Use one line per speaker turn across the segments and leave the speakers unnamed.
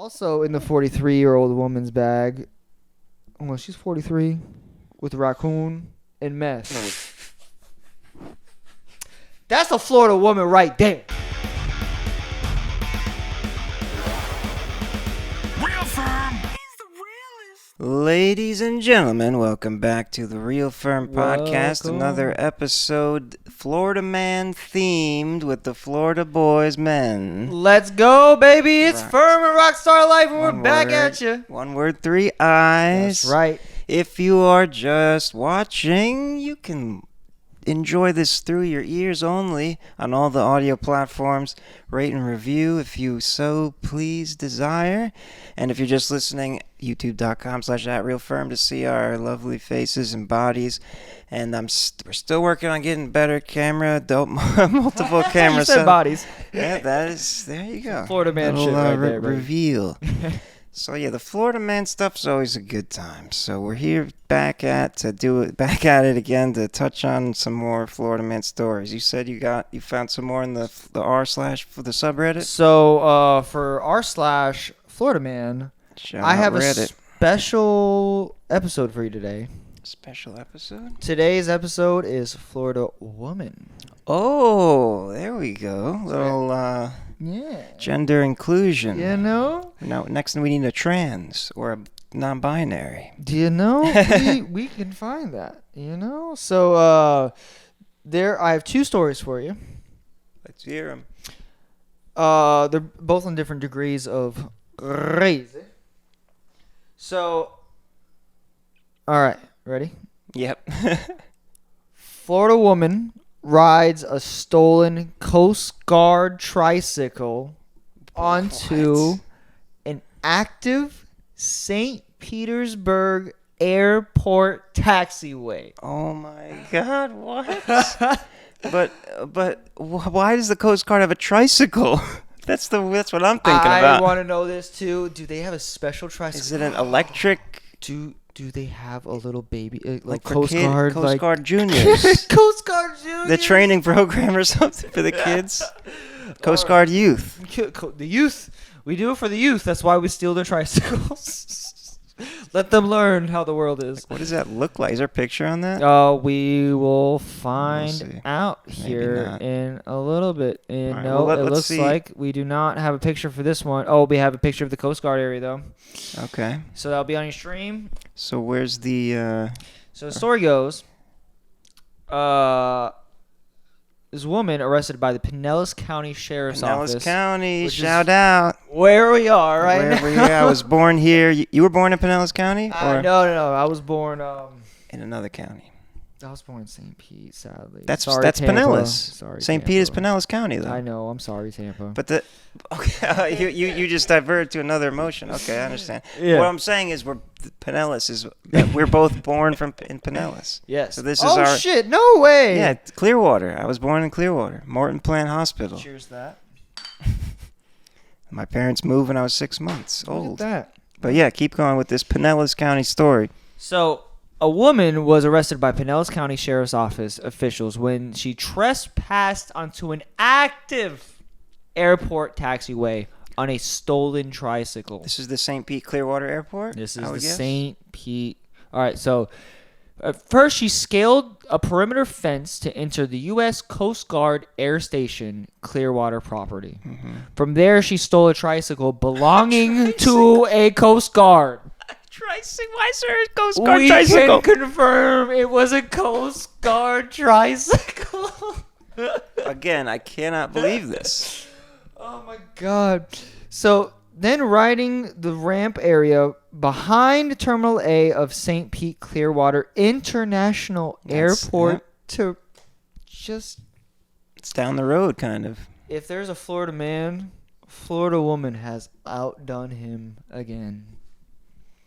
Also in the 43-year-old woman's bag, well, she's 43, with Raccoon and meth. That's a Florida woman right there.
Real firm. He's the realest.
Ladies and gentlemen, welcome back to the Real Firm Podcast.
Welcome.
Another episode, Florida Man themed with the Florida Boys Men.
Let's go, baby. It's
Right.
Firm and Rockstar Life, and we're
One
back
word.
at you.
One word, three eyes.
That's right.
If you are just watching, you can enjoy this through your ears only on all the audio platforms. Rate and review if you so please desire. And if you're just listening, youtube.com/@realfirm to see our lovely faces and bodies. And we're still working on getting better camera, multiple camera
You said
setup.
bodies.
Yeah, that is, there you go.
Florida man
Little,
shit right there, baby.
reveal. So yeah, the Florida man stuff's always a good time. So we're here back at it again to touch on some more Florida man stories. You said you found some more in the r/ for the subreddit.
So for r/Florida man,
Shout
I
out
have a
Reddit.
special episode for you today.
Special episode.
Today's episode is Florida woman.
Oh, there we go. Little
Yeah.
gender inclusion.
You know?
Now next we need a trans or a non-binary.
Do you know? we can find that. You know? So I have two stories for you.
Let's hear them.
They're both on different degrees of crazy. So, all right, ready?
Yep.
Florida woman rides a stolen Coast Guard tricycle onto
What?
an active St. Petersburg airport taxiway.
Oh my God! What? but why does the Coast Guard have a tricycle? That's what I'm thinking
I
about.
want to know this too. Do they have a special tricycle?
Is it an electric?
Do they have a little baby like
for
Coast Guard?
Coast
like,
Guard Juniors,
Coast Guard Juniors.
the training program or something for the kids. Coast Guard Youth.
The youth. We do it for the youth. That's why we steal their tricycles. Let them learn how the world is.
What does that look like? Is there a picture on that?
We will
see.
find out
Maybe
here
not.
in a little bit. And
All right,
no,
well,
it
let's
looks
see.
like we do not have a picture for this one. Oh, we have a picture of the Coast Guard area though.
Okay.
So that'll be on your stream.
So where's the?
So the story goes, this woman arrested by the Pinellas County Sheriff's
Pinellas
Office.
County.
which is
Shout out.
Where we are right
Wherever
now.
you're at. I was born here. You were born in Pinellas County, or
No. I was born.
in another county?
I was born in St. Pete, sadly.
That's
Sorry,
that's
Tampa.
Pinellas.
Sorry,
St. Pete is
Tampa.
Pinellas County, though.
I know. I'm sorry, Tampa.
But you just diverted to another emotion. Okay, I understand.
Yeah.
What I'm saying is we're both born in Pinellas.
yes.
So this is
oh
our
shit! No way.
yeah Clearwater. I was born in Clearwater, Morton Plant Hospital.
Cheers that.
My parents moved when I was 6 months
Look
old.
at that.
But yeah, keep going with this Pinellas County story.
So, a woman was arrested by Pinellas County Sheriff's Office officials when she trespassed onto an active airport taxiway on a stolen tricycle.
This is the St. Pete Clearwater Airport.
This
I
is
would
the
guess?
St. Pete. All right, so at first she scaled a perimeter fence to enter the U.S. Coast Guard Air Station Clearwater property.
Mm-hmm.
From there, she stole a tricycle belonging to a Coast Guard.
Tricycle? Why is there a Coast Guard
We
tricycle?
can confirm it was a Coast Guard tricycle.
Again, I cannot believe this.
Oh my god. So then riding the ramp area behind Terminal A of St. Pete Clearwater International
That's-
Airport to just,
It's down the road, kind of.
if there's a Florida man, Florida woman has outdone him again.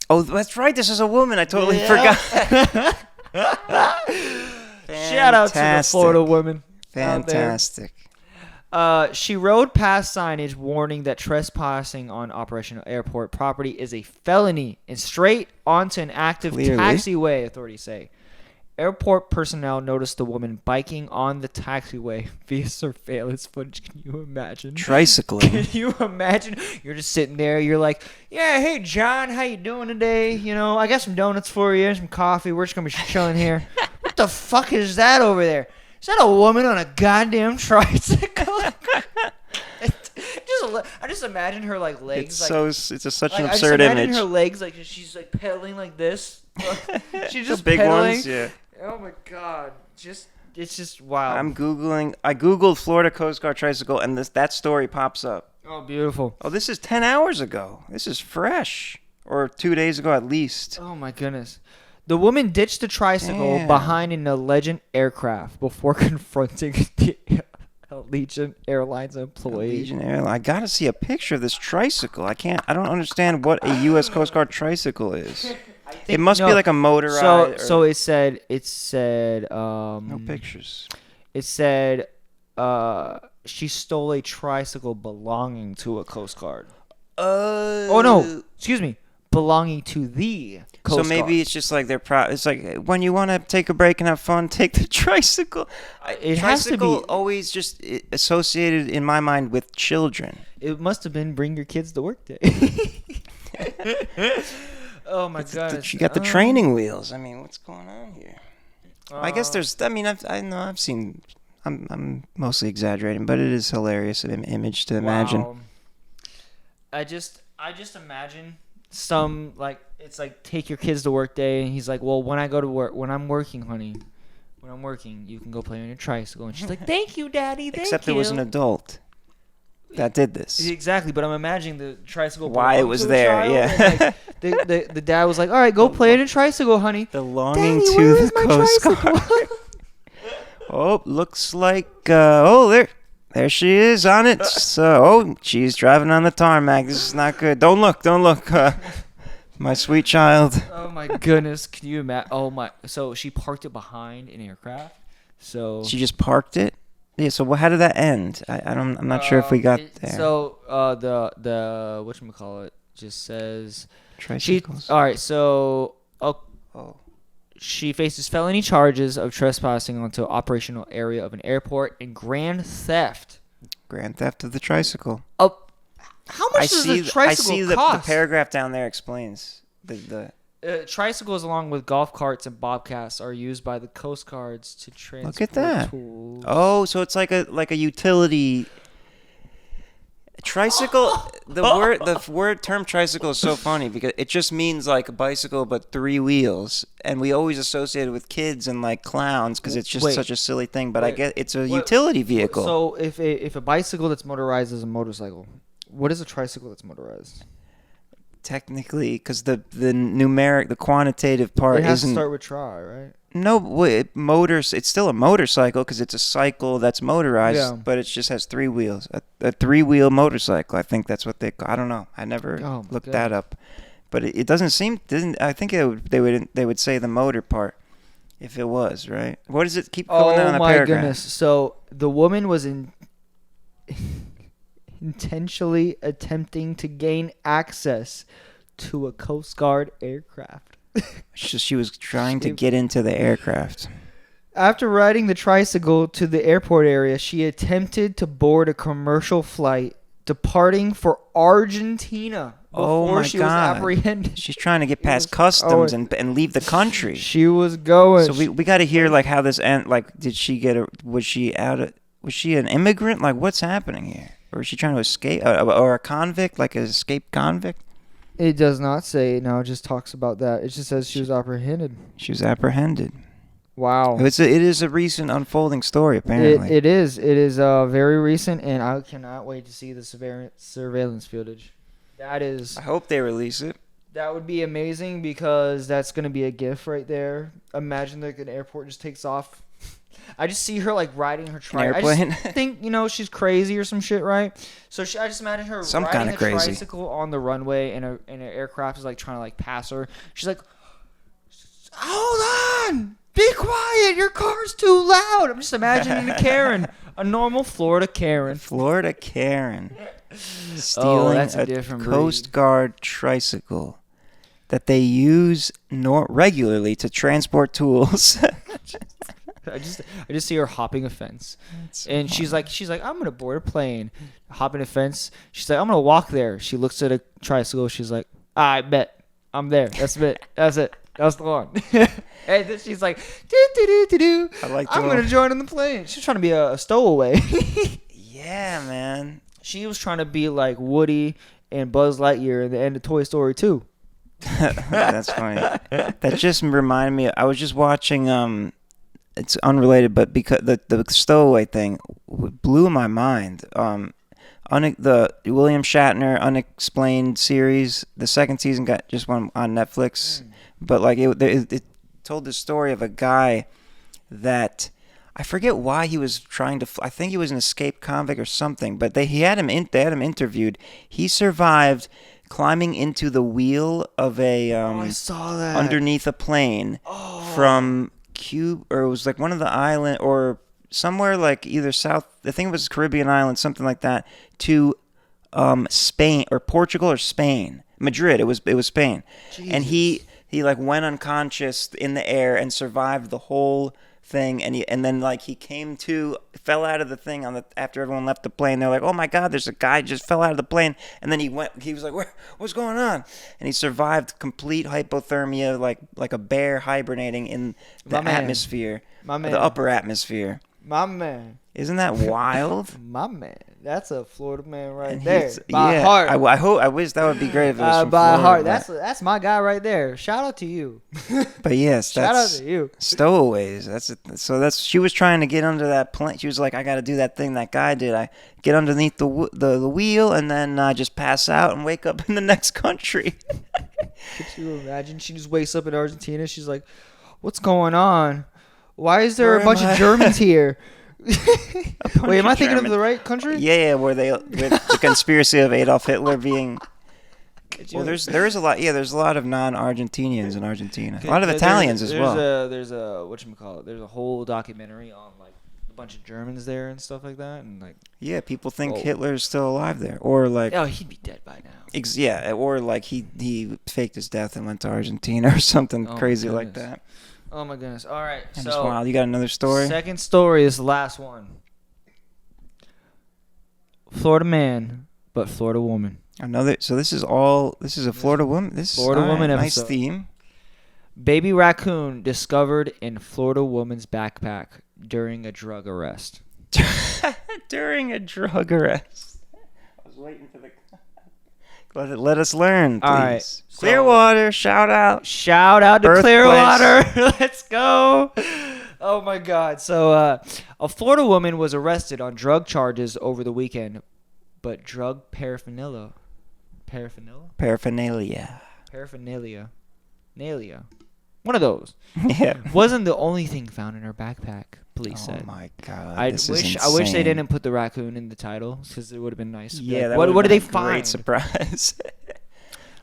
Oh, that's right. This is a woman. I totally
Yeah.
forgot.
Shout out to the
Fantastic.
Florida women. out there.
Fantastic.
She rode past signage warning that trespassing on operational airport property is a felony and straight onto an active
Clearly.
taxiway, authorities say. Airport personnel noticed the woman biking on the taxiway via surveillance footage. Can you imagine?
Tricycling.
Can you imagine? You're just sitting there. You're like, yeah, hey, John, how you doing today? You know, I got some donuts for you, some coffee. We're just going to be chilling here. What the fuck is that over there? Is that a woman on a goddamn tricycle? I just imagine her, like, legs.
It's such an
I
absurd
just imagine
image.
her legs, like, she's, like, pedaling like this. She's just
The big
pedaling.
ones, yeah.
Oh my god! It's just wild.
I googled Florida Coast Guard tricycle, and that story pops up.
Oh, beautiful.
Oh, this is 10 hours ago. This is fresh, or 2 days ago at least.
Oh my goodness. The woman ditched the tricycle
Damn.
behind an Allegiant aircraft before confronting the Allegiant Airlines employee.
Legion Airline. I gotta see a picture of this tricycle. I don't understand what a U.S. Coast Guard tricycle is. It must be like a motorized.
So it said.
No pictures.
It said she stole a tricycle belonging to a Coast Guard. Oh no! Excuse me. Belonging to the Coast Guard.
So maybe it's just like it's like when you want to take a break and have fun, take the tricycle.
It has to
Tricycle
be
always just associated in my mind with children.
It must have been bring your kids to work day. Oh my god!
She got the training wheels. I mean, what's going on here? I guess there's. I mean, I've seen. I'm mostly exaggerating, but it is hilarious an image to imagine.
Wow. I just imagine some like it's like take your kids to work day, and he's like, well, when I go to work, when I'm working, honey, when I'm working, you can go play on your tricycle, and she's like, thank you, daddy, thank
Except
you.
it was an adult that did this.
Exactly, but I'm imagining the tricycle.
Why it
belonged
was
to a
there,
child,
yeah.
and, like, the dad was like, all right, go play on a tricycle, honey.
Belonging
Daddy,
to
where
the
is my
Coast
tricycle?
Guard. Oh, looks like there she is on it. So, she's driving on the tarmac. This is not good. Don't look. My sweet child.
Oh my goodness! Can you imagine? Oh my! So she parked it behind an aircraft. So
She just parked it. Yeah. So how did that end? I'm not sure if we got there.
So the whatchamacallit just says
Tricycles.
all right. So
Oh.
she faces felony charges of trespassing onto operational area of an airport and grand theft.
Grand theft of the tricycle.
How much does a tricycle
I see the
cost?
paragraph down there explains the.
Tricycles, along with golf carts and bobcats, are used by the Coast Guards to transport
Look at that.
tools.
Oh, so it's like a utility. Tricycle. The word term tricycle is so funny because it just means like a bicycle but 3 wheels, and we always associate it with kids and like clowns because it's just such a silly thing. But I get it's a utility vehicle.
So if a bicycle that's motorized is a motorcycle, what is a tricycle that's motorized?
Technically, because the numeric, the quantitative part
It has to
isn't.
start with tri, right?
No, motors. It's still a motorcycle because it's a cycle that's motorized,
Yeah.
but it just has 3 wheels. A 3-wheel motorcycle. I think that's what they. I don't know. I never
Oh, my
looked
God.
that up, but it doesn't seem. Didn't I think they would say the motor part if it was right. What does it keep going down
Oh
the
my
paragraph?
goodness! So the woman was intentionally attempting to gain access to a Coast Guard aircraft.
She was trying to get into the aircraft.
After riding the tricycle to the airport area, she attempted to board a commercial flight departing for Argentina
Oh
before
my
she was
God.
apprehended.
She's trying to get past customs and leave the country.
She was going.
So we got to hear like how this end. Like, did she get was she an immigrant? Like, what's happening here? Or is she trying to escape? Or a convict, like an escaped convict?
It does not say. No, it just talks about that. It just says she was apprehended.
She was apprehended.
Wow.
It is a recent unfolding story, apparently.
It is. It is very recent, and I cannot wait to see the surveillance footage. That is.
I hope they release it.
That would be amazing because that's going to be a gift right there. Imagine like an airport just takes off. I just see her like riding her tricycle. I
airplane?
just think, she's crazy or some shit, right? So I just imagine her
Some
riding
kinda
a
crazy.
tricycle on the runway and an aircraft is like trying to like pass her. She's like, hold on! Be quiet! Your car's too loud! I'm just imagining a Karen. A normal Florida Karen.
Florida Karen stealing
that's a
a
different
Coast
breed.
Guard tricycle that they use regularly to transport tools.
I just see her hopping a fence, and she's like, I'm gonna board a plane, hopping a fence. She's like, I'm gonna walk there. She looks at a tricycle. She's like, I bet I'm there. That's it. That's it. That's the one. And then she's like, do. I'm gonna join on the plane. She's trying to be a stowaway.
Yeah, man.
She was trying to be like Woody and Buzz Lightyear in the end of Toy Story 2.
That's funny. That just reminded me. I was just watching. It's unrelated, but because the stowaway thing blew my mind. The William Shatner Unexplained series, the second season got just one on Netflix, but like it told the story of a guy that I forget why he was trying to. I think he was an escaped convict or something, but they had him interviewed. He survived climbing into the wheel of a
I saw that
underneath a plane from Cuba, or it was like one of the island or somewhere like either South, I think it was Caribbean island, something like that, to Spain or Portugal or Spain, Madrid. It was Spain.
Jesus.
And he like went unconscious in the air and survived the whole thing, and then like he came to, fell out of the thing after everyone left the plane. They're like, oh my god, there's a guy just fell out of the plane, and then he was like, what's going on? And he survived complete hypothermia, like a bear hibernating in the atmosphere, the upper atmosphere.
My man.
Isn't that wild?
My man. That's a Florida man right
And
there. By heart.
I wish that would be great if it was from
by
Florida,
heart.
but-
That's my guy right there. Shout out to you.
But yes,
Shout out
that's
to you.
stowaways. That's she was trying to get under that plane. She was like, I got to do that thing that guy did. I get underneath the wheel and then just pass out and wake up in the next country.
Could you imagine? She just wakes up in Argentina. She's like, what's going on? Why is there
Where
a bunch
am
of
I?
Germans here? Wait, am I
of
thinking of
Germans.
the right country?
Yeah, with the conspiracy of Adolf Hitler being. Well, there is a lot. Yeah, there's a lot of non-Argentinians in Argentina. A lot of Italians as well.
There's a whatchamacallit. There's a whole documentary on like a bunch of Germans there and stuff like that, and like.
Yeah, people think
Oh.
Hitler's still alive there, or like.
Oh, he'd be dead by now.
Yeah, or like he faked his death and went to Argentina or something
Oh, my
crazy like
goodness.
that.
Oh my goodness! All right,
And
so
just wild. You got another story?
second story is the last one. Florida man, but Florida woman.
Another. So this is a Florida woman. This is
Florida woman
nice
episode.
theme.
Baby raccoon discovered in Florida woman's backpack during a drug arrest.
During a drug arrest. I was waiting for the. Let us learn, please.
All right, so-
Clearwater, shout out.
Shout out to
Birthplace.
Clearwater. Let's go. Oh my God. So a Florida woman was arrested on drug charges over the weekend, but drug paraphernalia.
Paraphernalia.
Nalia. One of those.
Yeah.
Wasn't the only thing found in her backpack, police
Oh
said.
my God.
I
this
wish
is
they
insane.
didn't put the raccoon in the title because it would have been nice. To be
Yeah.
like,
That
what
would've
did they
been a great
find?
surprise.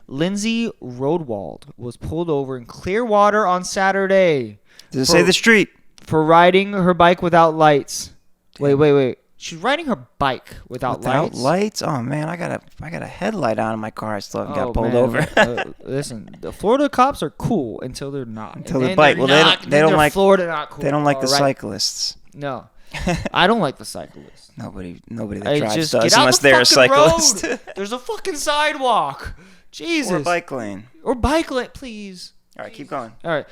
Lindsay Rodewald was pulled over in Clearwater on Saturday
Does it say the street?
for riding her bike without lights. Wait. She's riding her bike without lights?
lights? Oh man, I got a headlight on in my car. I still haven't got
Oh,
pulled
man.
over.
Listen, the Florida cops are cool until they're not.
Until
And
they
then
bite.
they're
Well,
not,
they
then
don't
they're
like
Florida not cool.
They don't like the
all right?
cyclists.
No, I don't like the cyclists.
Nobody that
I
drives
just
does
get out
unless
the
they're a
fucking
cyclist.
road. There's a fucking sidewalk. Jesus.
Or bike lane.
Or bike lane, please.
All right, keep going.
All right.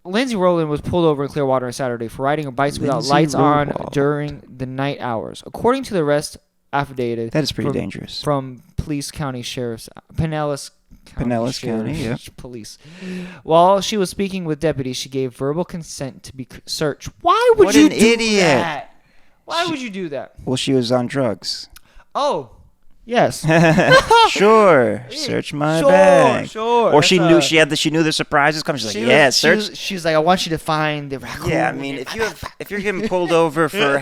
Lindsay Rowland was pulled over in Clearwater on Saturday for riding her bikes without
Lindsay
lights on
Rowland.
during the night hours. According to the arrest affidavit
That is pretty dangerous.
from Pinellas County,
Pinellas County, yeah.
Police. While she was speaking with deputies, she gave verbal consent to be searched. Why would
What
you
an
do
idiot.
that? Why would you do that?
Well, she was on drugs.
Oh, yes.
Sure. Search my
Sure,
bag.
sure.
Or she
That's
knew
a-
she knew the surprise was coming. She's like,
She
yeah,
was-
search.
She's like, I want you to find the raccoon.
Yeah, I mean, if you're getting pulled over for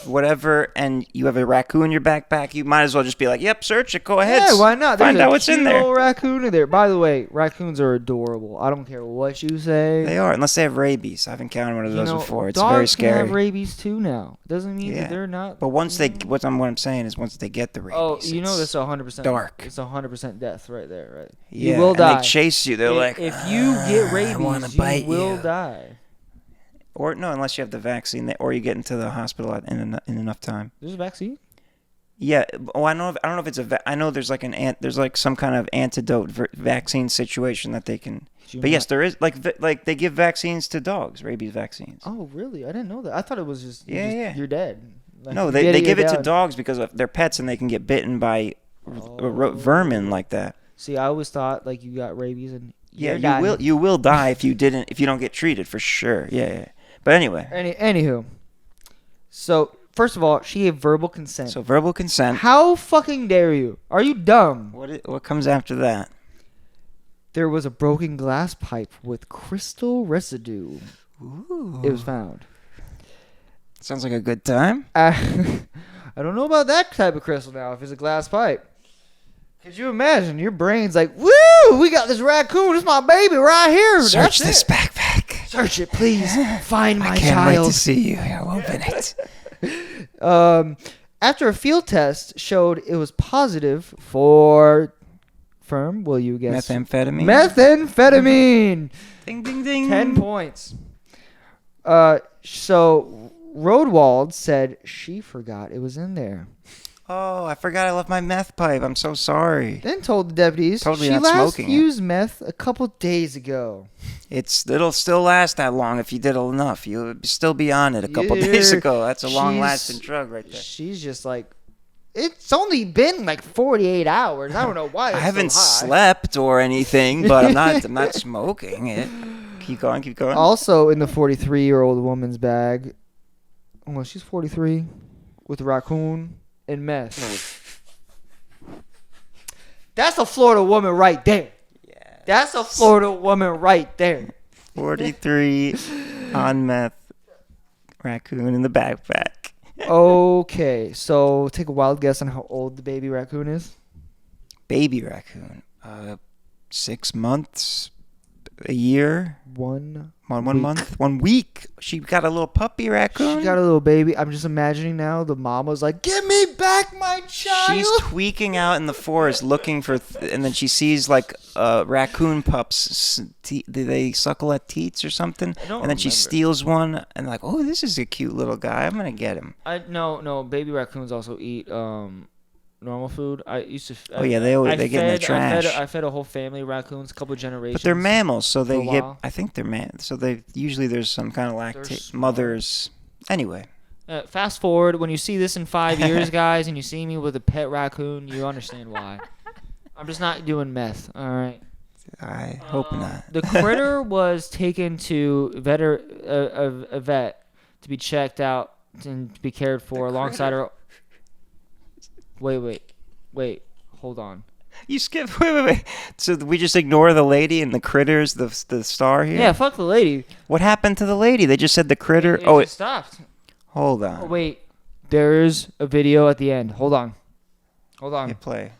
whatever, and you have a raccoon in your backpack, you might as well just be like, "Yep, search it. Go ahead.
Yeah, why not?
Find
There's
out
a
what's in
cute
there."
little raccoon in there. By the way, raccoons are adorable. I don't care what you say.
They are, unless they have rabies. I've encountered one of
You
those
know,
before.
dogs
It's very
can
scary.
have rabies too now. Doesn't mean
Yeah.
that they're not.
But once what I'm saying is, once they get the rabies.
Oh, you know
It's
this 100%.
dark.
It's 100% death right there, right?
Yeah,
You will
and
die.
they chase you. They're like,
if you get
I wanna
rabies,
bite
you will
you.
die.
Or no, unless you have the vaccine, or you get into the hospital in enough time.
There's a vaccine?
Yeah. Oh, I don't know if it's I know there's like there's like some kind of antidote vaccine situation that they can. But yes, there is like they give vaccines to dogs, rabies vaccines.
Oh, really? I didn't know that. I thought it was just
Yeah.
you're dead. Like,
No,
you
they
get
give
you're
it to
down.
dogs because they're pets and they can get bitten by vermin like that.
See, I always thought like you got rabies and
Yeah,
you're dying.
you will die if you don't get treated for sure. Yeah. But anyway,
Anywho, so first of all, she gave verbal consent.
so verbal consent.
How fucking dare you? Are you dumb?
What comes after that?
There was a broken glass pipe with crystal residue.
Ooh.
It was found.
Sounds like a good time.
I don't know about that type of crystal now. If it's a glass pipe, could you imagine? Your brain's like, "Woo! We got this raccoon. It's my baby right here.
Search
That's
this
it.
backpack.
Search it, please. Find my
I can't wait
child."
to see you. I'll open it.
After a field test showed it was positive for FERM, will you guess?
Methamphetamine.
Methamphetamine.
Ding ding ding.
10 points. So Rodwald said she forgot it was in there.
Oh, I forgot I left my meth pipe. I'm so sorry.
Then told the deputies
Totally
she
not
last
smoking it.
used meth a couple days ago.
It'll still last that long if you did enough. You'll still be on it a couple
Yeah,
days ago. That's a
she's-
long-lasting drug right there.
She's just like, it's only been like 48 hours. I don't know why.
I
It's
haven't
so high.
slept or anything, but I'm not smoking it. Keep going.
Also in the 43-year-old woman's bag, well, she's 43, with Raccoon and meth. That's a Florida woman right there.
Yeah.
That's a Florida woman right there.
43 on meth. Raccoon in the backpack.
Okay, so take a wild guess on how old the baby raccoon is.
Baby raccoon. 6 months. A year.
1
1
week.
month. 1 week. She got a little puppy raccoon.
She got a little baby. I'm just imagining now the mama's like, "Give me back my child."
She's tweaking out in the forest looking for, and then she sees like raccoon pups. They suckle at teats or something,
don't
and then she
remember.
steals one, and like, oh, this is a cute little guy. I'm gonna get him.
No. Baby raccoons also eat normal food. I used to.
Oh yeah, they get in the trash.
I fed a whole family of raccoons, a couple generations.
But they're mammals, so they
for a
get.
while.
I think they're so they usually there's some kind of
They're smart.
mothers. Anyway,
Fast forward, when you see this in 5 years, guys, and you see me with a pet raccoon, you understand why. I'm just not doing meth. All right.
I hope not.
The critter was taken to a vet to be checked out and to be cared for alongside her. Wait. Hold on.
You skip. Wait. So we just ignore the lady and the critters, the star here.
Yeah, fuck the lady.
What happened to the lady? They just said the critter.
It
Oh,
just stopped.
hold on.
Oh, wait. There's a video at the end. Hold on.
Hit play.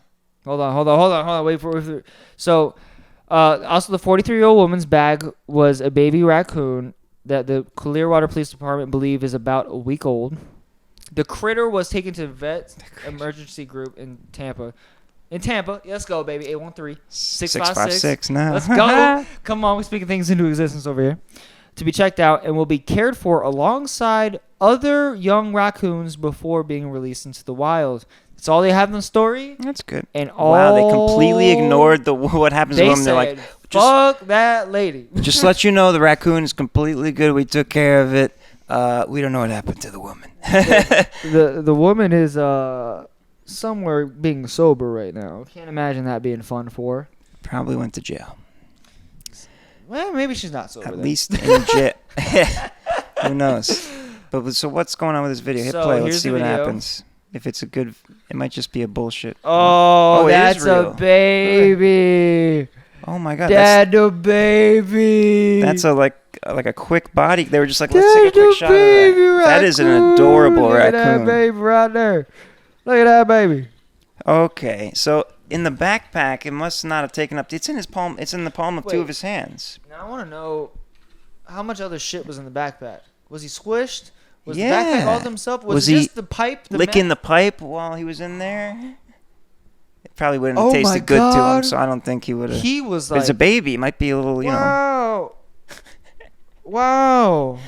Hold on. Wait for it. So, also the 43-year-old woman's bag was a baby raccoon that the Clearwater Police Department believe is about a week old. The critter was taken to vet emergency group in Tampa. Let's go, baby. 813-656.
now.
Let's go. Come on, we're speaking things into existence over here. To be checked out and will be cared for alongside other young raccoons before being released into the wild. That's all they have in the story.
That's good.
And
Wow, they completely ignored what happens to
They
them. They're
said,
like,
fuck that lady.
just let you know the raccoon is completely good. We took care of it. We don't know what happened to the woman.
The woman is somewhere being sober right now. Can't imagine that being fun for her.
Probably went to jail.
Well, maybe she's not sober.
At
then.
least in jail. Who knows? But so what's going on with this video? Hit
So,
play. Let's
here's
see
the
what
video.
happens. If it's a good, it might just be a bullshit.
Oh,
it is
that's a
real.
baby.
Oh my god,
Dad, the baby.
that's a like a quick body. They were just like,
Dad,
let's take a quick
the
shot of
baby
that. That is an
raccoon.
adorable
Look at that
raccoon.
baby right there. Look at that baby.
Okay, so in the backpack, it must not have taken up. It's in his palm. It's in the palm of two
Wait.
of his hands.
Now I want to know how much other shit was in the backpack. Was he squished? Was
Yeah.
the backpack all to himself?
Was
it
he
just the pipe?
licking the pipe while he was in there? It probably wouldn't have
Oh my
tasted good to him,
God.
so I don't think he would have.
He was
As a
like,
baby, it might be a little, you know.
wow. Wow.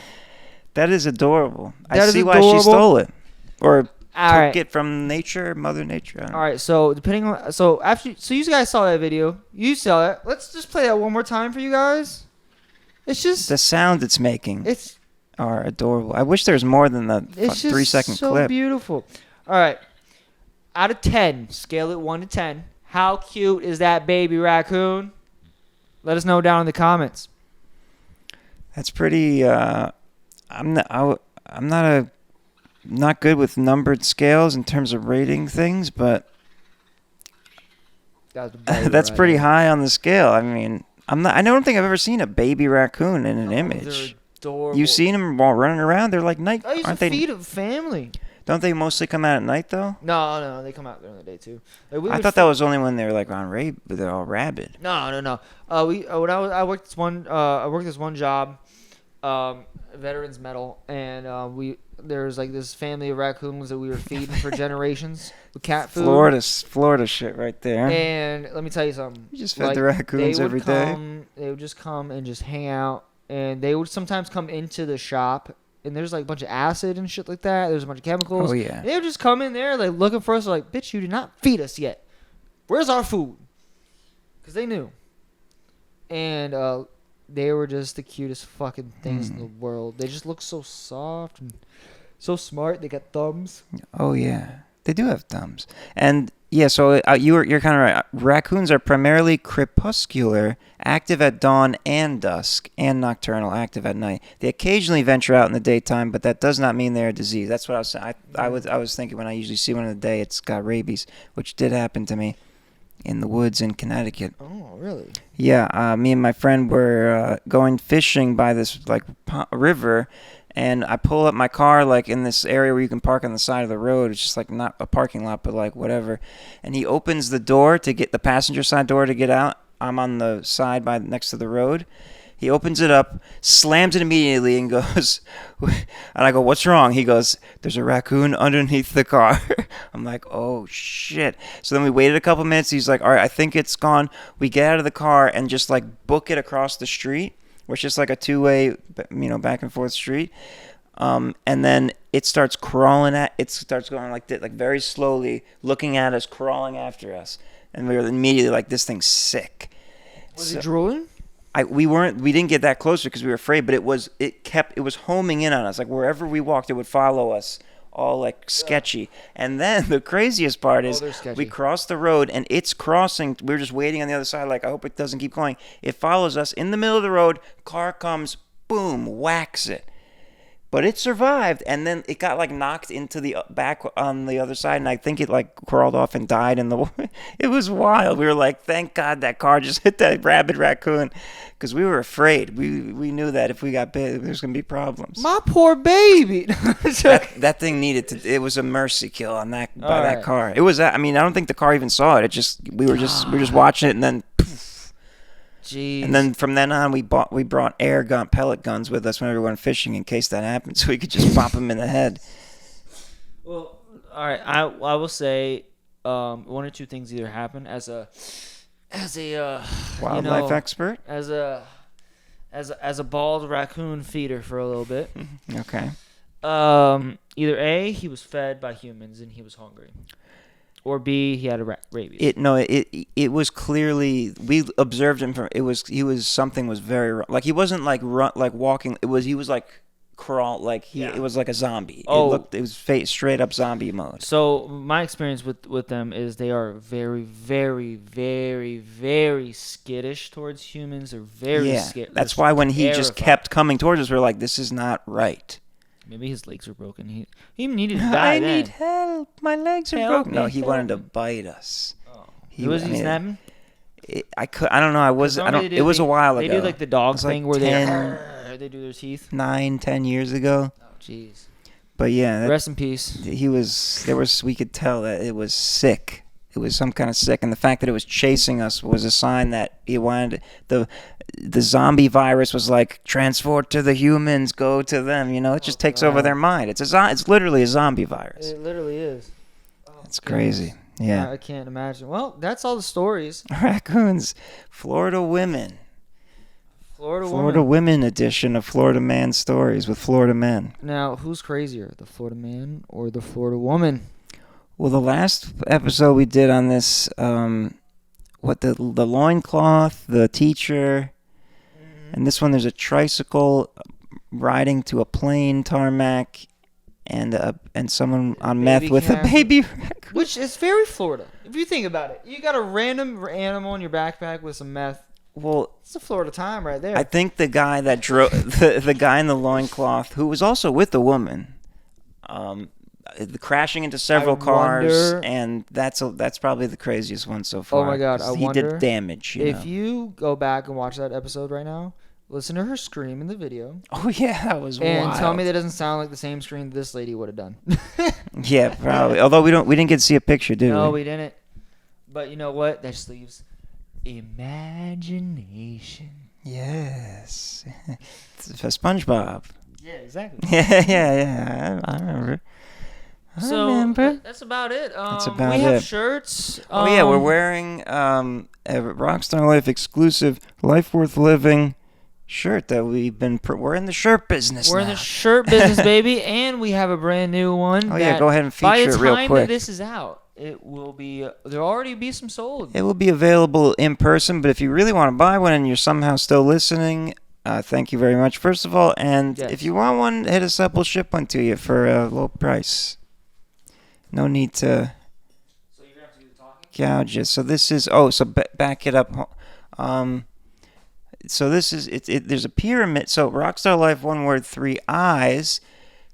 That is adorable.
That
I
is
see why she
adorable.
stole it. Or
All
took
right.
it from nature, Mother Nature. I don't know.
All right, so depending on so you guys saw that video. You saw it. Let's just play that one more time for you guys. It's just
The sound it's making
it's
are adorable. I wish there was more than the
it's just
3-second
so
clip.
beautiful. All right, out of 10, scale it 1 to 10. How cute is that baby raccoon? Let us know down in the comments.
That's pretty. I'm not good with numbered scales in terms of rating things, but that's pretty high on the scale. I mean, I don't think I've ever seen a baby raccoon in an image.
Adorable.
You've seen them while running around? They're like night.
I used
Aren't
to
they?
feed a family.
Don't they mostly come out at night though?
No, they come out during the day too. Like,
I thought that was only when they were like on raid, but they're all rabid.
No. When I worked this one job, veterans metal, and there's like this family of raccoons that we were feeding for generations with cat food.
Florida shit right there.
And let me tell you something.
You just fed the raccoons every day.
They would just come and just hang out, and they would sometimes come into the shop. And there's like a bunch of acid and shit like that. There's a bunch of chemicals.
Oh yeah.
And they would just come in there like looking for us. Like, bitch, you did not feed us yet. Where's our food? Because they knew. And they were just the cutest fucking things in the world. They just look so soft and so smart. They got thumbs.
Oh yeah, they do have thumbs. And yeah, so you're kind of right. Raccoons are primarily crepuscular, active at dawn and dusk, and nocturnal, active at night. They occasionally venture out in the daytime, but that does not mean they're a disease. That's what I was saying. I was thinking when I usually see one in the day, it's got rabies, which did happen to me in the woods in Connecticut.
Oh, really?
Yeah, me and my friend were going fishing by this like river, and I pull up my car like in this area where you can park on the side of the road. It's just like not a parking lot, but like whatever. And he opens the door to get the passenger side door to get out. I'm on the side by next to the road. He opens it up, slams it immediately, and goes, and I go, "What's wrong?" He goes, "There's a raccoon underneath the car." I'm like, "Oh shit!" So then we waited a couple minutes. He's like, "All right, I think it's gone." We get out of the car and just like book it across the street, which is like a two-way, back and forth street. And then it starts crawling it starts going like this, like very slowly, looking at us, crawling after us, and we were immediately like, "This thing's sick."
Was it drooling?
We didn't get that closer because we were afraid, but it was homing in on us. Like wherever we walked, it would follow us, all like sketchy. And then the craziest part is we crossed the road and it's crossing. We were just waiting on the other side. Like, I hope it doesn't keep going. It follows us in the middle of the road. Car comes, boom, whacks it. But it survived, and then it got like knocked into the back on the other side, and I think it like crawled off and died in the. It was wild. We were like, "Thank God that car just hit that rabid raccoon," because we were afraid. We knew that if we got bit, there's gonna be problems.
My poor baby.
that thing needed to. It was a mercy kill on that that car. It was. I mean, I don't think the car even saw it. It just we were just watching it, and then.
Jeez.
And then from then on, we brought pellet guns with us whenever we went fishing in case that happened, so we could just pop them in the head.
Well, all right. I will say one or two things either happen as a
wildlife expert,
as a bald raccoon feeder for a little bit.
Okay.
Either A, he was fed by humans and he was hungry. Or B, he had rabies.
It was clearly, we observed him something was very wrong. Like he wasn't like walking. He was like crawl, it was like a zombie. It was straight up zombie mode.
So my experience with them is they are very, very, very, very skittish towards humans. They're very scared.
That's why when he just kept coming towards us, we're like, this is not right.
Maybe his legs were broken. He needed to die.
I need help. My legs are broken. No, he wanted to bite us.
Oh. Was he snapping?
I don't know. It was a while ago.
They do like the dog thing where they do their teeth.
9-10 years ago.
Oh, jeez.
But yeah.
Rest in peace.
We could tell that it was sick. it was some kind of sick, and the fact that it was chasing us was a sign that it wanted the zombie virus was like, transport to the humans, go to them. You know, it just takes over their mind. It's literally a zombie virus.
It literally is.
It's crazy. Yeah.
I can't imagine. Well, that's all the stories.
Raccoons, Florida women.
Florida
women edition of Florida Man Stories with Florida men.
Now, who's crazier, the Florida man or the Florida woman?
Well, the last episode we did on this, the loincloth, the teacher, and this one there's a tricycle riding to a plane tarmac, and someone on meth with a baby raccoon.
Which is very Florida. If you think about it, you got a random animal in your backpack with some meth.
Well,
it's a Florida time right there.
I think the guy that drove the guy in the loincloth, who was also with the woman, crashing into several cars, and that's probably the craziest one so far.
Oh my God!
He did damage.
If you go back and watch that episode right now, listen to her scream in the video.
Oh yeah, that was wild.
And tell me that doesn't sound like the same scream this lady would have done.
Yeah, probably. Although we didn't get to see a picture, did we?
No, we didn't. But you know what? That just leaves imagination.
Yes. It's for SpongeBob.
Yeah, exactly.
Yeah. I remember.
That's about it.
That's about
we have
it.
shirts.
We're wearing a Rockstar Life exclusive Life Worth Living shirt that we're in the shirt business.
We're in the shirt business, baby, and we have a brand new one.
Oh yeah, go ahead and feature it real quick.
By the time that this is out, it will be there'll already be some sold.
It will be available in person, but if you really want to buy one and you're somehow still listening, thank you very much, first of all. And if you want one, hit us up. We'll ship one to you for a low price. No need to gouge it. So this is back it up. So this is there's a pyramid. So Rockstar Life, one word, 3 eyes.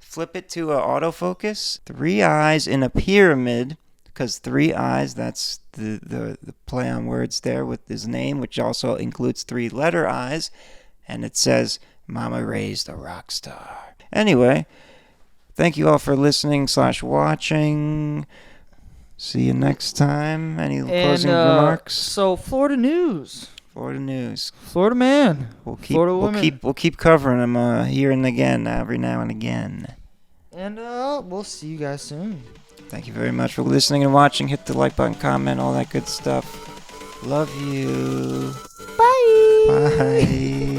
Flip it to autofocus. 3 eyes in a pyramid, because 3 eyes, that's the play on words there with his name, which also includes 3 letter eyes, and it says Mama raised a rock star. Anyway, thank you all for listening / watching. See you next time. Any closing remarks?
So Florida news.
Florida
man. Florida woman.
We'll keep covering them here and again, every now and again.
And we'll see you guys soon.
Thank you very much for listening and watching. Hit the like button, comment, all that good stuff. Love you.
Bye.
Bye.